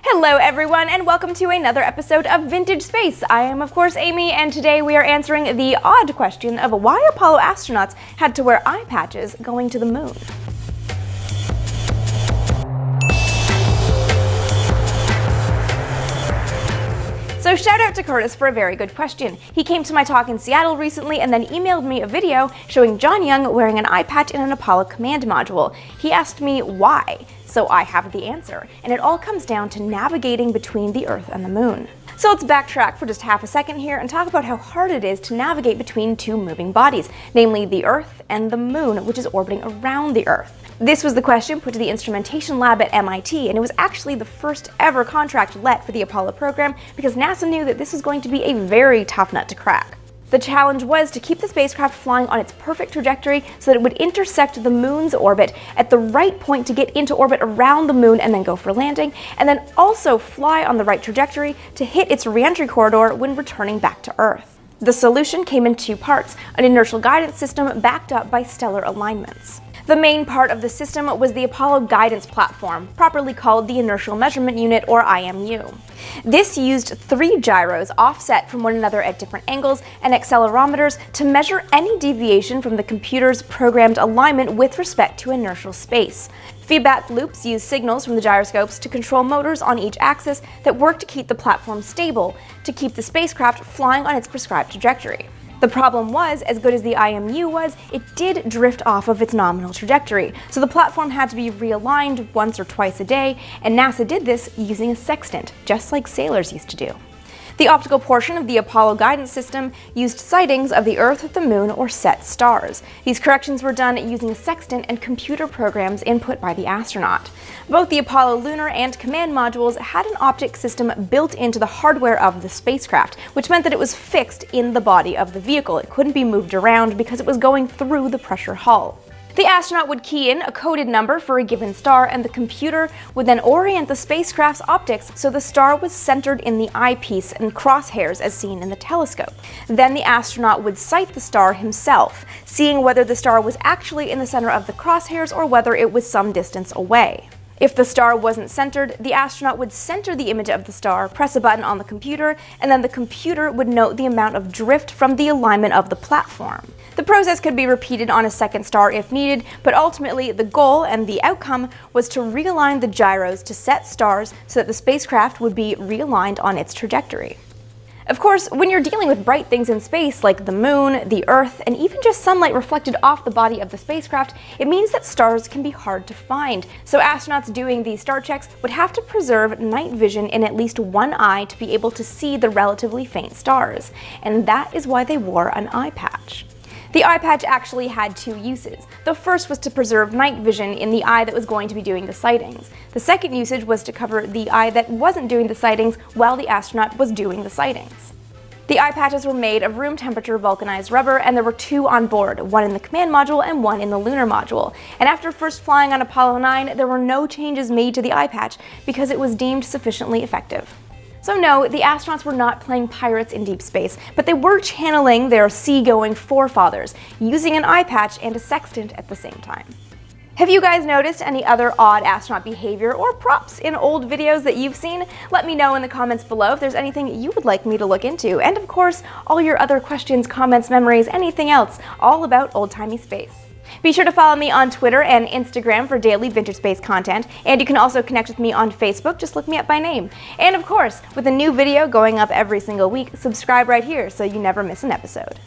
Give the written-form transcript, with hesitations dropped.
Hello everyone, and welcome to another episode of Vintage Space. I am of course Amy, and today we are answering the odd question of why Apollo astronauts had to wear eye patches going to the moon. So shout out to Curtis for a very good question. He came to my talk in Seattle recently and then emailed me a video showing John Young wearing an eye patch in an Apollo command module. He asked me why, so I have the answer, and it all comes down to navigating between the Earth and the moon. So let's backtrack for just half a second here and talk about how hard it is to navigate between two moving bodies, namely the Earth and the moon, which is orbiting around the Earth. This was the question put to the instrumentation lab at MIT, and it was actually the first ever contract let for the Apollo program because NASA knew that this was going to be a very tough nut to crack. The challenge was to keep the spacecraft flying on its perfect trajectory so that it would intersect the moon's orbit at the right point to get into orbit around the moon and then go for landing, and then also fly on the right trajectory to hit its re-entry corridor when returning back to Earth. The solution came in two parts: an inertial guidance system backed up by stellar alignments. The main part of the system was the Apollo Guidance Platform, properly called the Inertial Measurement Unit, or IMU. This used 3 gyros offset from one another at different angles and accelerometers to measure any deviation from the computer's programmed alignment with respect to inertial space. Feedback loops use signals from the gyroscopes to control motors on each axis that work to keep the platform stable, to keep the spacecraft flying on its prescribed trajectory. The problem was, as good as the IMU was, it did drift off of its nominal trajectory, so the platform had to be realigned once or twice a day, and NASA did this using a sextant, just like sailors used to do. The optical portion of the Apollo guidance system used sightings of the Earth, the Moon, or set stars. These corrections were done using a sextant and computer programs input by the astronaut. Both the Apollo lunar and command modules had an optic system built into the hardware of the spacecraft, which meant that it was fixed in the body of the vehicle. It couldn't be moved around because it was going through the pressure hull. The astronaut would key in a coded number for a given star, and the computer would then orient the spacecraft's optics so the star was centered in the eyepiece and crosshairs as seen in the telescope. Then the astronaut would sight the star himself, seeing whether the star was actually in the center of the crosshairs or whether it was some distance away. If the star wasn't centered, the astronaut would center the image of the star, press a button on the computer, and then the computer would note the amount of drift from the alignment of the platform. The process could be repeated on a second star if needed, but ultimately the goal and the outcome was to realign the gyros to set stars so that the spacecraft would be realigned on its trajectory. Of course, when you're dealing with bright things in space like the moon, the Earth, and even just sunlight reflected off the body of the spacecraft, it means that stars can be hard to find. So astronauts doing these star checks would have to preserve night vision in at least one eye to be able to see the relatively faint stars. And that is why they wore an eye patch. The eye patch actually had 2 uses. The first was to preserve night vision in the eye that was going to be doing the sightings. The second usage was to cover the eye that wasn't doing the sightings while the astronaut was doing the sightings. The eye patches were made of room temperature vulcanized rubber, and there were 2 on board, one in the command module and one in the lunar module. And after first flying on Apollo 9, there were no changes made to the eye patch because it was deemed sufficiently effective. So no, the astronauts were not playing pirates in deep space, but they were channeling their seagoing forefathers, using an eye patch and a sextant at the same time. Have you guys noticed any other odd astronaut behavior or props in old videos that you've seen? Let me know in the comments below if there's anything you would like me to look into, and of course, all your other questions, comments, memories, anything else, all about old-timey space. Be sure to follow me on Twitter and Instagram for daily vintage space content, and you can also connect with me on Facebook, just look me up by name. And of course, with a new video going up every single week, subscribe right here so you never miss an episode.